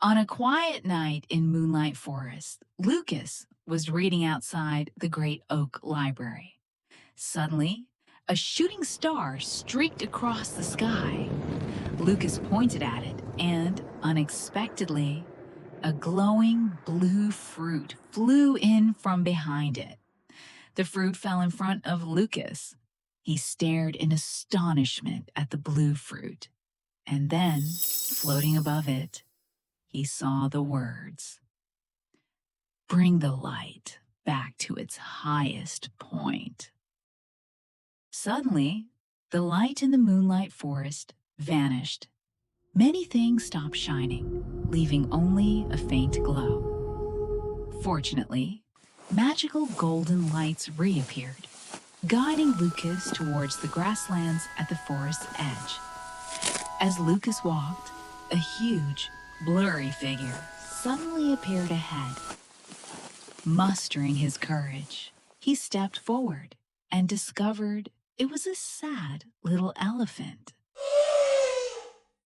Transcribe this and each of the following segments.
On a quiet night in Moonlight Forest, Lucas was reading outside the great oak library. Suddenly, a shooting star streaked across the sky. Lucas pointed at it, and unexpectedly, a glowing blue fruit flew in from behind it. The fruit fell in front of Lucas. He stared in astonishment at the blue fruit, and then, floating above it, he saw the words, "Bring the light back to its highest point." Suddenly, the light in the Moonlight Forest vanished. Many things stopped shining, leaving only a faint glow. Fortunately, magical golden lights reappeared, guiding Lucas towards the grasslands at the forest's edge. As Lucas walked, a huge, blurry figure suddenly appeared ahead. Mustering his courage, he stepped forward and discovered it was a sad little elephant.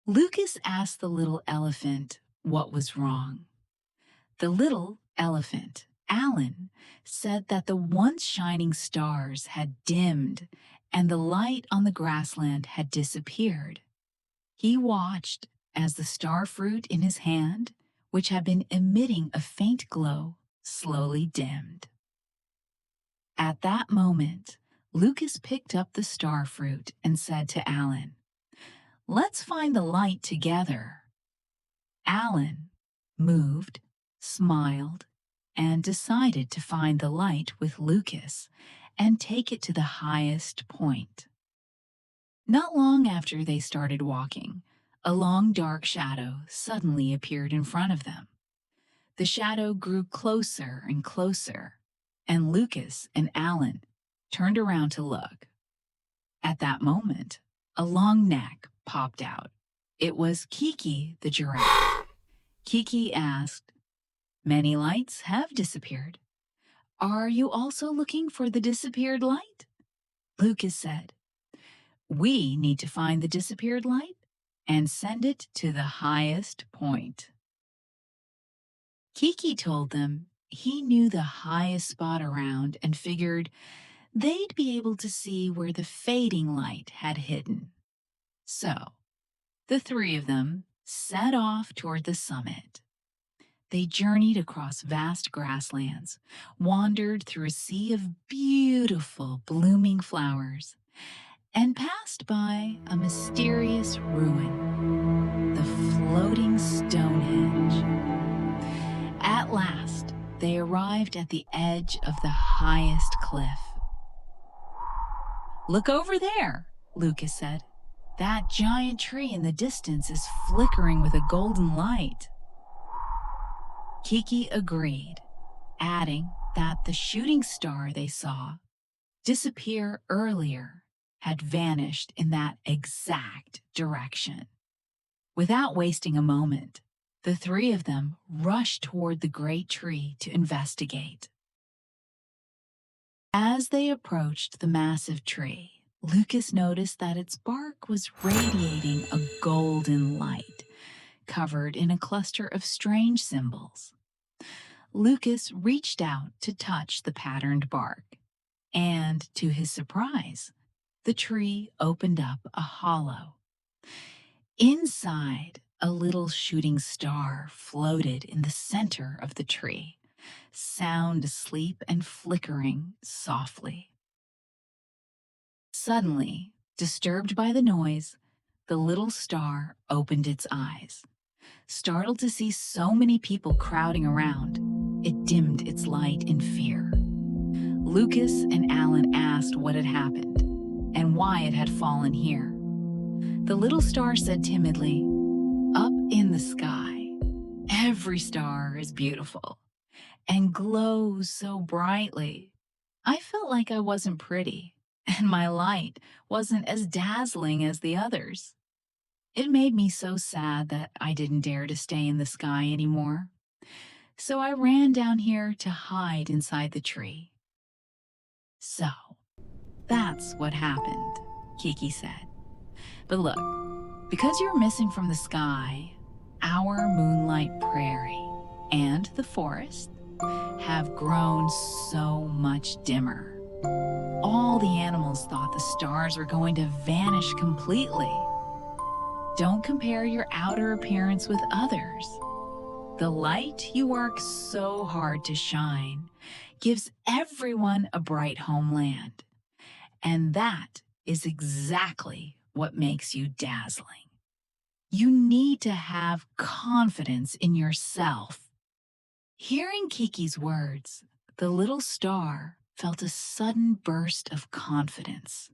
Lucas asked the little elephant what was wrong. The little elephant, Alan, said that the once shining stars had dimmed and the light on the grassland had disappeared. He watched as the star fruit in his hand, which had been emitting a faint glow, slowly dimmed. At that moment, Lucas picked up the star fruit and said to Alan, "Let's find the light together." Alan moved, smiled, and decided to find the light with Lucas and take it to the highest point. Not long after they started walking, a long dark shadow suddenly appeared in front of them. The shadow grew closer and closer, and Lucas and Alan turned around to look. At that moment, a long neck popped out. It was Kiki the giraffe. Kiki asked, "Many lights have disappeared. Are you also looking for the disappeared light?" Lucas said, "We need to find the disappeared light and send it to the highest point." Kiki told them he knew the highest spot around and figured they'd be able to see where the fading light had hidden. So, the three of them set off toward the summit. They journeyed across vast grasslands, wandered through a sea of beautiful blooming flowers, and passed by a mysterious ruin, the floating Stonehenge. At last, they arrived at the edge of the highest cliff. "Look over there," Lucas said. "That giant tree in the distance is flickering with a golden light." Kiki agreed, adding that the shooting star they saw disappear earlier had vanished in that exact direction. Without wasting a moment, the three of them rushed toward the great tree to investigate. As they approached the massive tree, Lucas noticed that its bark was radiating a golden light, covered in a cluster of strange symbols. Lucas reached out to touch the patterned bark, and to his surprise, the tree opened up a hollow. Inside, a little shooting star floated in the center of the tree, sound asleep and flickering softly. Suddenly, disturbed by the noise, the little star opened its eyes. Startled to see so many people crowding around, it dimmed its light in fear. Lucas and Alan asked what had happened and why it had fallen here. The little star said timidly, "Up in the sky, every star is beautiful and glows so brightly. I felt like I wasn't pretty, and my light wasn't as dazzling as the others. It made me so sad that I didn't dare to stay in the sky anymore. So I ran down here to hide inside the tree." "So, that's what happened," Kiki said. "But look, because you're missing from the sky, our Moonlight Moonlight Prairie and the forest have grown so much dimmer. All the animals thought the stars were going to vanish completely. Don't compare your outer appearance with others. The light you work so hard to shine gives everyone a bright homeland. And that is exactly what makes you dazzling. You need to have confidence in yourself. Hearing Kiki's words, the little star felt a sudden burst of confidence.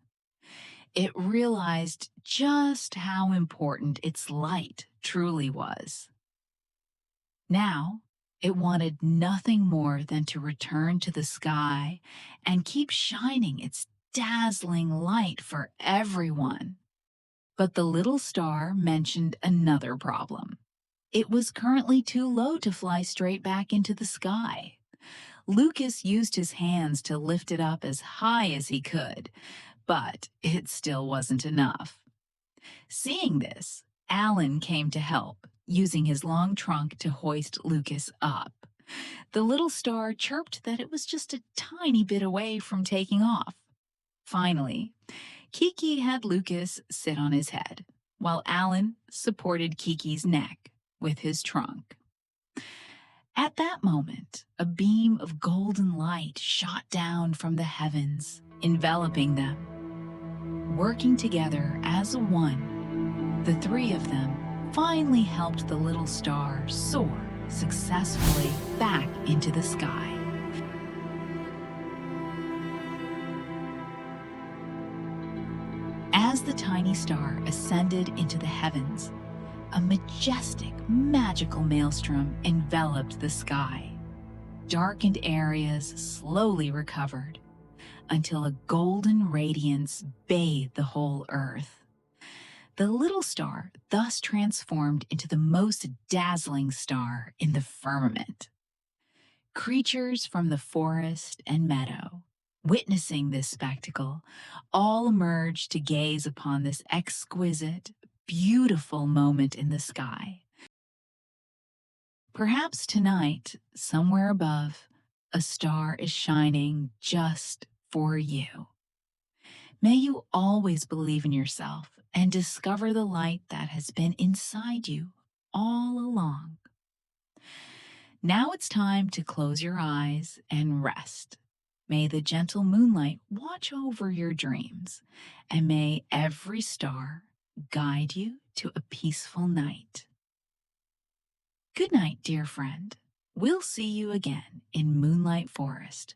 It realized just how important its light truly was. Now, it wanted nothing more than to return to the sky and keep shining its dazzling light for everyone. But the little star mentioned another problem. It was currently too low to fly straight back into the sky. Lucas used his hands to lift it up as high as he could, but it still wasn't enough. Seeing this, Alan came to help, using his long trunk to hoist Lucas up. The little star chirped that it was just a tiny bit away from taking off. Finally, Kiki had Lucas sit on his head, while Alan supported Kiki's neck with his trunk. At that moment, a beam of golden light shot down from the heavens, enveloping them. Working together as one, the three of them finally helped the little star soar successfully back into the sky. As the tiny star ascended into the heavens, a majestic, magical maelstrom enveloped the sky. Darkened areas slowly recovered until a golden radiance bathed the whole earth. The little star thus transformed into the most dazzling star in the firmament. Creatures from the forest and meadow, witnessing this spectacle, all emerged to gaze upon this exquisite, beautiful moment in the sky. Perhaps tonight, somewhere above, a star is shining just for you. May you always believe in yourself and discover the light that has been inside you all along. Now it's time to close your eyes and rest. May the gentle moonlight watch over your dreams, and may every star guide you to a peaceful night. Good night, dear friend. We'll see you again in Moonlight Forest.